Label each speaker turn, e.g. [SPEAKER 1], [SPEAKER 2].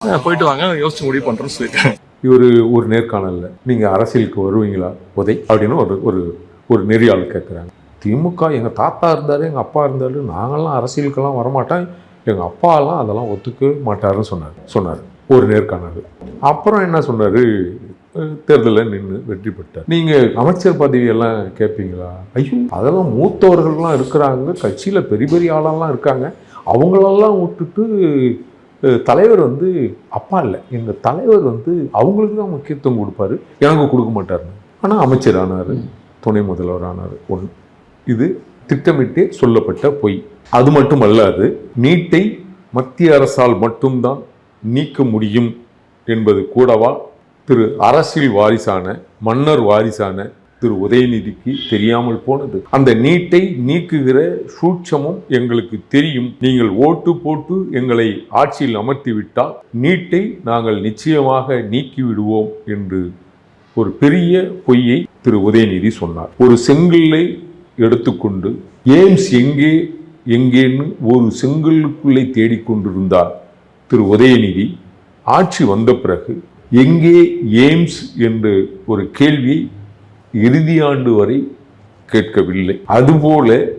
[SPEAKER 1] போயிட்டு வாங்க, யோசிச்சு முடிவு பண்றோம்னு சொல்லியிருக்காங்க.
[SPEAKER 2] இவர் ஒரு நேர்காணல்ல நீங்க அரசியலுக்கு வருவீங்களா உதய் அப்படின்னு ஒரு ஒரு ஒரு நெறியாள் கேட்குறாங்க. திமுக எங்கள் தாத்தா இருந்தார், எங்கள் அப்பா இருந்தார், நாங்கள்லாம் அரசியலுக்கெல்லாம் வரமாட்டோம், எங்கள் அப்பாலாம் அதெல்லாம் ஒத்துக்கவே மாட்டாருன்னு சொன்னார் ஒரு நேர்காணல். அப்புறம் என்ன சொன்னார், தேர்தலில் நின்று வெற்றி பெற்றார். நீங்கள் அமைச்சர் பதவியெல்லாம் கேட்பீங்களா? ஐயோ அதெல்லாம் மூத்தவர்கள்லாம் இருக்கிறாங்க, கட்சியில் பெரிய பெரிய ஆளெல்லாம் இருக்காங்க, அவங்களெல்லாம் விட்டுட்டு தலைவர் அப்பா இல்லை, எங்கள் தலைவர் அவங்களுக்கு தான் முக்கியத்துவம் கொடுப்பாரு, எனக்கு கொடுக்க மாட்டாருன்னு. ஆனால் அமைச்சர் ஆனார், துணை முதல்வர் ஆனார். ஒன்று இது திட்டமிட்டே சொல்லப்பட்ட பொய். அது மட்டும் அல்லாது நீட்டை மத்திய அரசால் மட்டும்தான் நீக்க முடியும் என்பது கூடவா திரு அரசியல் வாரிசான மன்னர் வாரிசான திரு உதயநிதிக்கு தெரியாமல் போனது? அந்த நீட்டை நீக்குகிற சூட்சமும் எங்களுக்கு தெரியும், நீங்கள் ஓட்டு போட்டு எங்களை ஆட்சியில் அமர்த்தி விட்டால் நீட்டை நாங்கள் நிச்சயமாக நீக்கி விடுவோம் என்று ஒரு பெரிய பொய்யை திரு உதயநிதி சொன்னார். ஒரு செங்கல்லை எடுத்துக்கொண்டு எய்ம்ஸ் எங்கே எங்கேன்னு ஒரு செங்கலுக்குள்ளே தேடிக்கொண்டிருந்தார் திரு உதயநிதி. ஆட்சி வந்த பிறகு எங்கே எய்ம்ஸ் என்ற ஒரு கேள்வியை இறுதி ஆண்டு வரை கேட்கவில்லை. அதுபோல